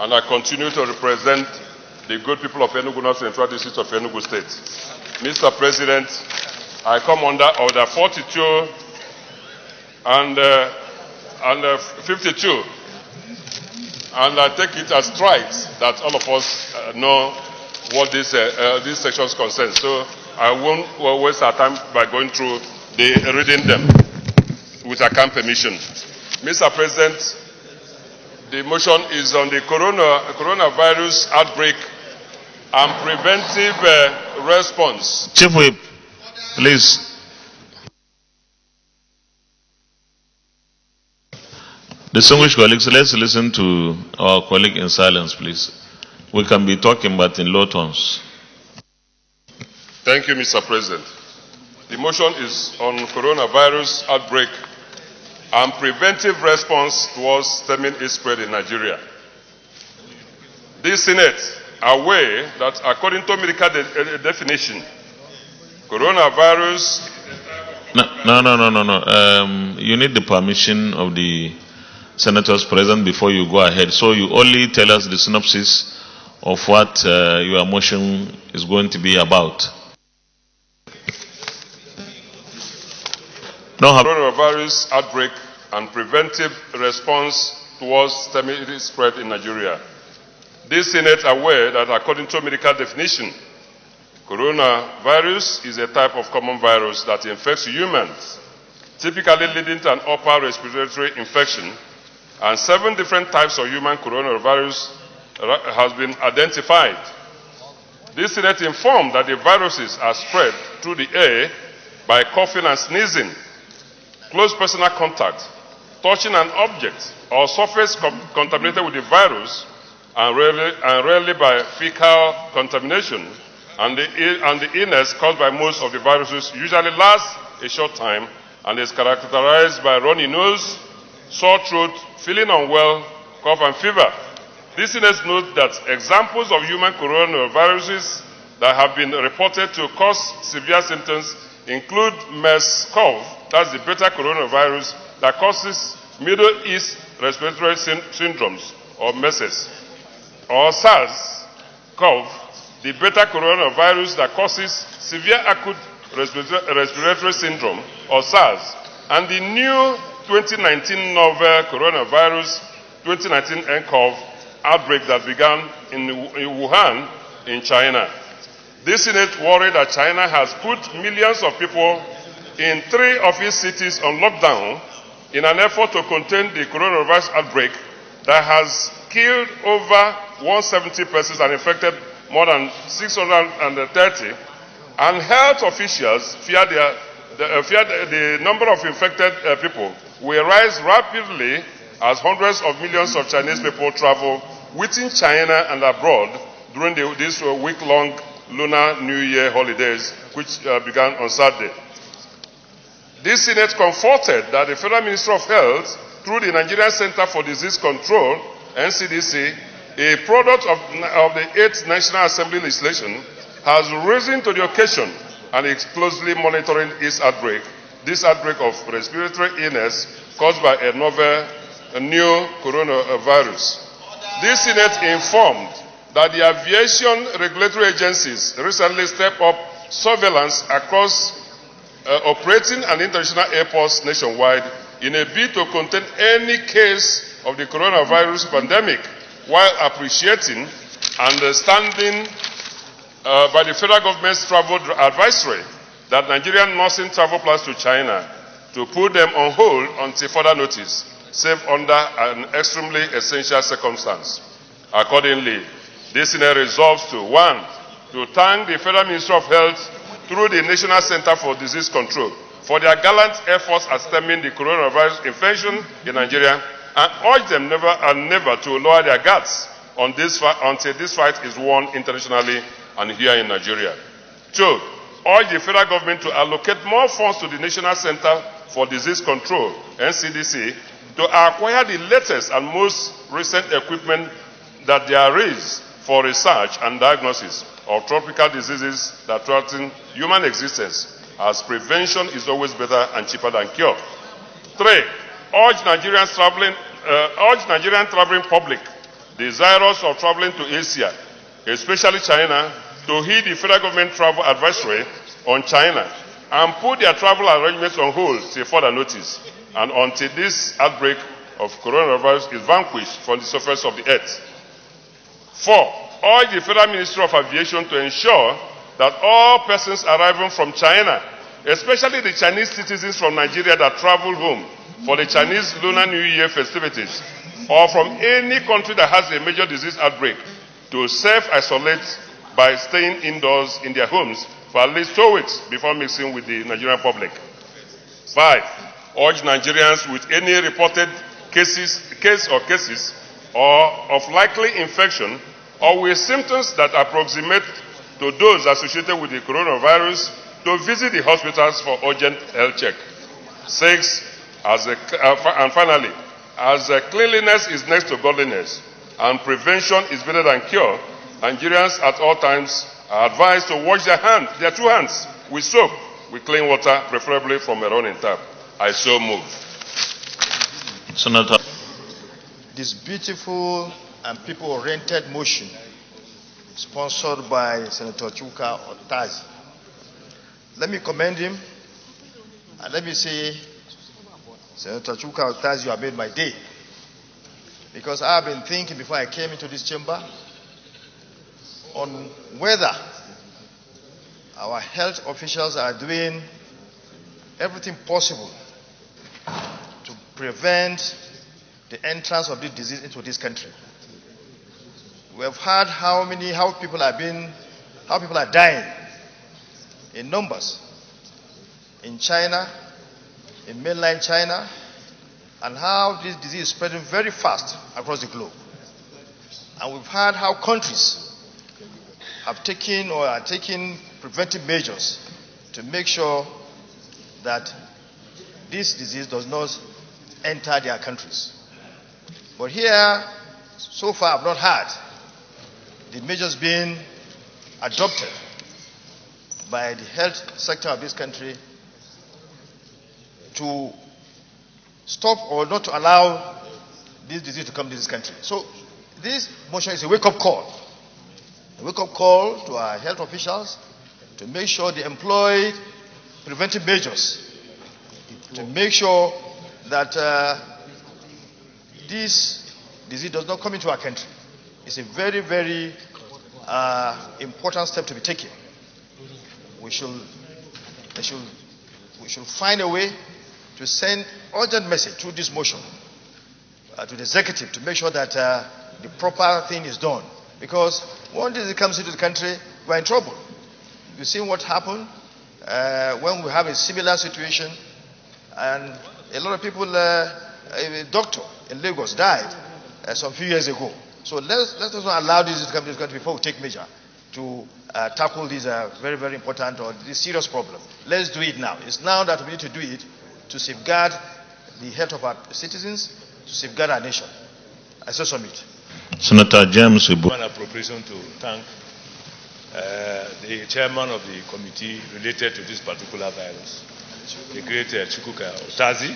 and I continue to represent the good people of Enugu North Central District of Enugu State. Mr. President, I come under Order 42 and 52, and I take it as right that all of us know what these sections concern. So I won't waste our time by going through reading them with a kind permission. Mr. President, the motion is on the coronavirus outbreak and preventive response. Chief Whip, please. Distinguished colleagues, let's listen to our colleague in silence, please. We can be talking, but in low tones. Thank you, Mr. President. The motion is on coronavirus outbreak and preventive response towards stemming its spread in Nigeria. The Senate are aware that according to medical definition, coronavirus... No. You need the permission of the senators present before you go ahead. So you only tell us the synopsis of what your motion is going to be about. Coronavirus outbreak and preventive response towards stemming its spread in Nigeria. This Senate are aware that according to medical definition, coronavirus is a type of common virus that infects humans, typically leading to an upper respiratory infection, and 7 different types of human coronavirus has been identified. This Senate informed that the viruses are spread through the air by coughing and sneezing, close personal contact, touching an object or surface contaminated with the virus, and rarely by fecal contamination, and the illness caused by most of the viruses usually lasts a short time and is characterized by runny nose, sore throat, feeling unwell, cough and fever. This Senate notes that examples of human coronaviruses that have been reported to cause severe symptoms include MERS-CoV, that's the beta coronavirus that causes Middle East respiratory syndromes or MERS, or SARS-CoV, the beta coronavirus that causes severe acute respiratory syndrome or SARS, and the new 2019 novel coronavirus 2019 nCoV outbreak that began in Wuhan in China. This Senate worried that China has put millions of people in 3 of its cities on lockdown in an effort to contain the coronavirus outbreak that has killed over 170 persons and infected more than 630, and health officials fear the number of infected people will rise rapidly as hundreds of millions of Chinese people travel within China and abroad during this week-long Lunar New Year holidays, which began on Saturday. This Senate comforted that the Federal Ministry of Health, through the Nigerian Center for Disease Control, NCDC, a product of the 8th National Assembly legislation, has risen to the occasion and is closely monitoring this outbreak of respiratory illness caused by a new coronavirus. This Senate informed that the aviation regulatory agencies recently stepped up surveillance across operating and international airports nationwide in a bid to contain any case of the coronavirus pandemic, while appreciating and standing by the federal government's travel advisory that Nigerian nursing travel plans to China to put them on hold until further notice, save under an extremely essential circumstance. Accordingly, this Senate resolves to 1. To thank the Federal Ministry of Health through the National Center for Disease Control for their gallant efforts at stemming the coronavirus infection in Nigeria, and urge them never to lower their guards on this until this fight is won internationally and here in Nigeria. 2. Urge the federal government to allocate more funds to the National Center for Disease Control, NCDC, to acquire the latest and most recent equipment that there is for research and diagnosis of tropical diseases that threaten human existence, as prevention is always better and cheaper than cure. 3. Urge Nigerian traveling public desirous of traveling to Asia, especially China, to heed the federal government travel advisory on China and put their travel arrangements on hold till further notice and until this outbreak of coronavirus is vanquished from the surface of the earth. 4. Urge the Federal Ministry of Aviation to ensure that all persons arriving from China, especially the Chinese citizens from Nigeria that travel home for the Chinese Lunar New Year festivities, or from any country that has a major disease outbreak, to self-isolate by staying indoors in their homes for at least 2 weeks before mixing with the Nigerian public. 5. Urge Nigerians with any reported cases or of likely infection or with symptoms that approximate to those associated with the coronavirus to visit the hospitals for urgent health check. 6. And finally, as cleanliness is next to godliness and prevention is better than cure, Nigerians at all times are advised to wash their 2 hands with soap, with clean water, preferably from a running tap. I so move. Senator. This beautiful and people-oriented motion, sponsored by Senator Chuka Otazi. Let me commend him, and let me say, Senator Chuka Otazi, you have made my day. Because I have been thinking before I came into this chamber on whether our health officials are doing everything possible to prevent the entrance of this disease into this country. We have heard how people are dying in numbers in China, in mainland China, and how this disease is spreading very fast across the globe. And we've heard how countries have taken or are taking preventive measures to make sure that this disease does not enter their countries. But here, so far, I've not heard the measures being adopted by the health sector of this country to stop or not to allow this disease to come to this country. So this motion is a wake-up call. A wake-up call to our health officials to make sure they employ preventive measures to make sure that this disease does not come into our country. It's a very, very important step to be taken. We should find a way to send urgent message through this motion to the executive to make sure that the proper thing is done. Because once this comes into the country, we're in trouble. You've seen what happened when we have a similar situation, and a lot of people, a doctor in Lagos died some few years ago. So let's not allow this to come to this country before we take measure to tackle this very, very important or this serious problem. Let's do it now. It's now that we need to do it to safeguard the health of our citizens, to safeguard our nation. I so submit. Senator James Ibu. An appropriation to thank the chairman of the committee related to this particular virus, the great Chukwuka Otazi,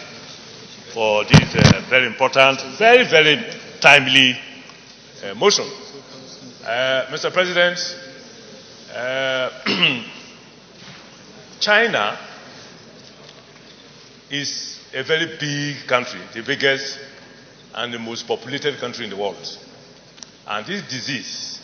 for this very important, very, very timely motion. Mr. President, China is a very big country, the biggest and the most populated country in the world. And this disease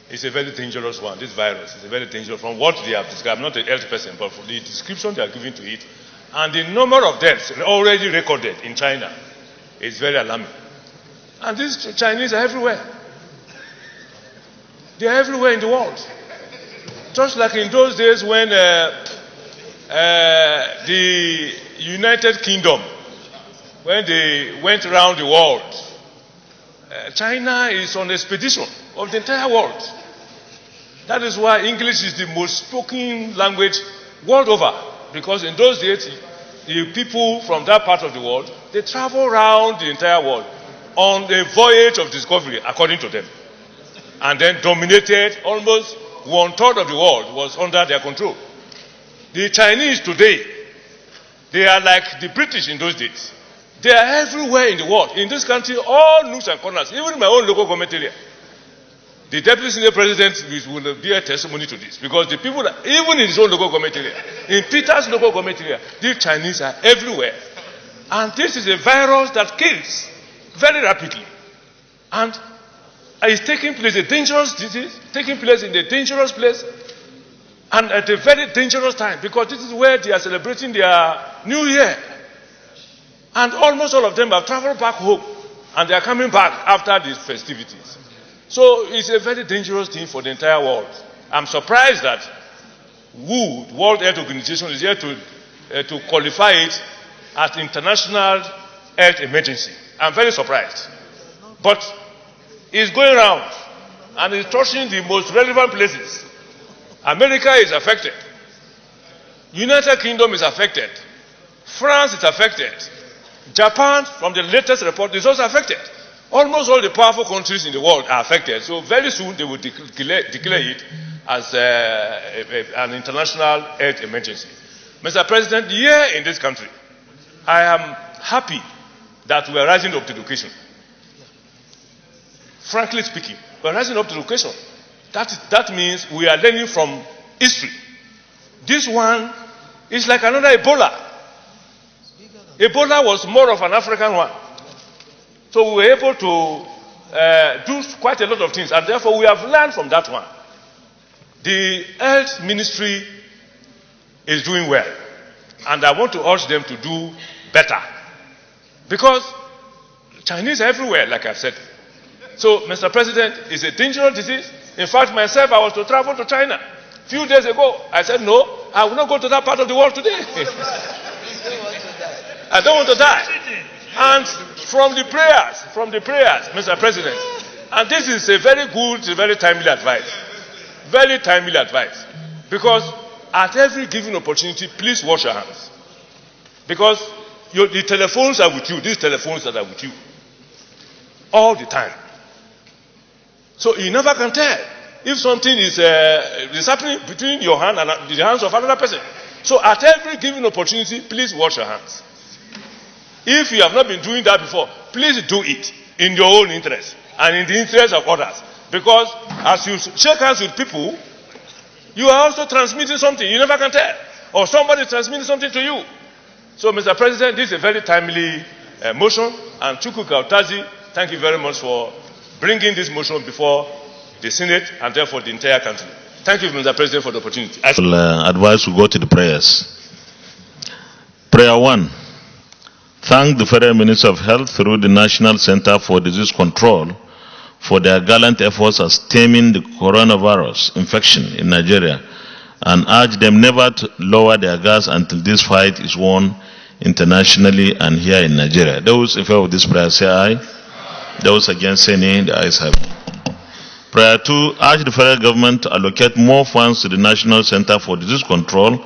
is a very dangerous one. This virus is a very dangerous from what they have described. I'm not a health person, but for the description they are giving to it, and the number of deaths already recorded in China is very alarming. And these Chinese are everywhere. They are everywhere in the world. Just like in those days when the United Kingdom, when they went around the world, China is on expedition of the entire world. That is why English is the most spoken language world over. Because in those days, the people from that part of the world, they travel around the entire world on a voyage of discovery, according to them. And then dominated almost 1/3 of the world was under their control. The Chinese today, they are like the British in those days. They are everywhere in the world. In this country, all nooks and corners, even my own local government area. The Deputy Senior President will be a testimony to this, because the people, even in his own local government area, in Peter's local government area, these Chinese are everywhere. And this is a virus that kills very rapidly. And it's taking place, a dangerous disease, taking place in a dangerous place, and at a very dangerous time, because this is where they are celebrating their New Year. And almost all of them have traveled back home, and they are coming back after these festivities. So it's a very dangerous thing for the entire world. I'm surprised that WHO, the World Health Organization, is here to qualify it as international health emergency. I'm very surprised. But it's going around, and it's touching the most relevant places. America is affected. United Kingdom is affected. France is affected. Japan, from the latest report, is also affected. Almost all the powerful countries in the world are affected. So very soon they will declare it as an international health emergency. Mr. President, here in this country, I am happy that we are rising up to the occasion. Frankly speaking, we are rising up to the occasion. That means we are learning from history. This one is like another Ebola. Ebola was more of an African one. So we were able to do quite a lot of things, and therefore we have learned from that one. The health ministry is doing well, and I want to urge them to do better, because Chinese are everywhere, like I've said. So, Mr. President, it's a dangerous disease. In fact, myself, I was to travel to China a few days ago. I said, no, I will not go to that part of the world today. I don't want to die. And from the prayers, Mr. President, and this is a very good, very timely advice. Very timely advice. Because at every given opportunity, please wash your hands. Because the telephones are with you, these telephones that are with you, all the time. So you never can tell if something is happening between your hand and the hands of another person. So at every given opportunity, please wash your hands. If you have not been doing that before, please do it in your own interest and in the interest of others. Because as you shake hands with people, you are also transmitting something. You never can tell. Or somebody is transmitting something to you. So, Mr. President, this is a very timely motion. And Chukwu Kautazi, thank you very much for bringing this motion before the Senate and therefore the entire country. Thank you, Mr. President, for the opportunity. I will advise we go to the prayers. Prayer 1. Thank the Federal Ministry of Health through the National Center for Disease Control for their gallant efforts at stemming the coronavirus infection in Nigeria, and urge them never to lower their gas until this fight is won internationally and here in Nigeria. Those in favor of this prayer say aye. Those against say nay. The ayes have it. Prayer 2. Urge the federal government to allocate more funds to the National Center for Disease Control,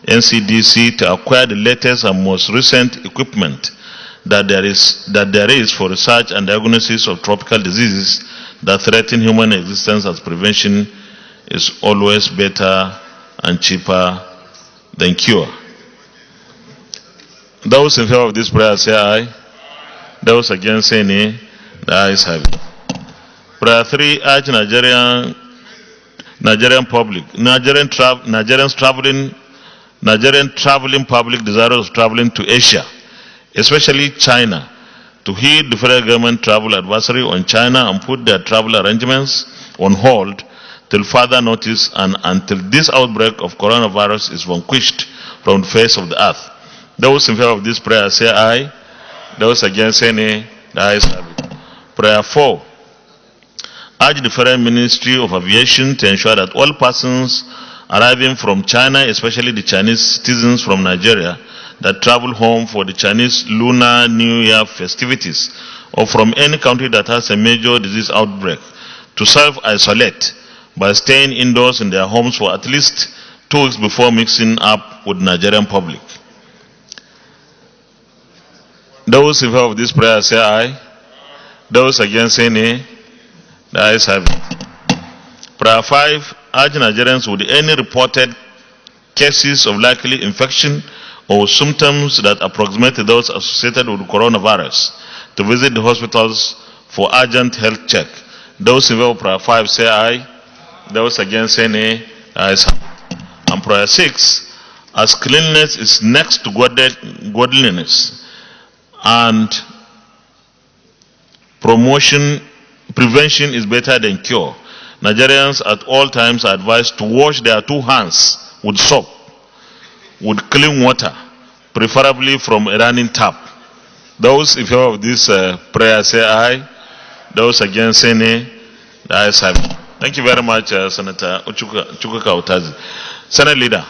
NCDC, to acquire the latest and most recent equipment that there is for research and diagnosis of tropical diseases that threaten human existence, as prevention is always better and cheaper than cure. Those in favor of this prayer say aye. Those against say nay. The ayes have it. Prayer 3. Urge Nigerian traveling public desirous of traveling to Asia, especially China, to heed the federal government travel advisory on China and put their travel arrangements on hold till further notice and until this outbreak of coronavirus is vanquished from the face of the earth. Those in favor of this prayer say aye. Those against say nay. The ayes have it. Prayer 4. Urge the Federal Ministry of Aviation to ensure that all persons arriving from China, especially the Chinese citizens from Nigeria that travel home for the Chinese Lunar New Year festivities, or from any country that has a major disease outbreak, to self-isolate by staying indoors in their homes for at least 2 weeks before mixing up with Nigerian public. Those in favor of this prayer say aye. Those against say nay. The ayes have it. Prayer 5. Urge Nigerians with any reported cases of likely infection or symptoms that approximate those associated with coronavirus to visit the hospitals for urgent health check. Those in favor of prayer 5 say aye. Those against say nay. Ayes have it. And prayer 6, as cleanliness is next to godliness and prevention is better than cure, Nigerians at all times are advised to wash their 2 hands with soap, with clean water, preferably from a running tap. Those in favor of this prayer say aye. Those against say nay. The ayes have it. Thank you very much, Senator Chukwuka Utazi. Senate Leader.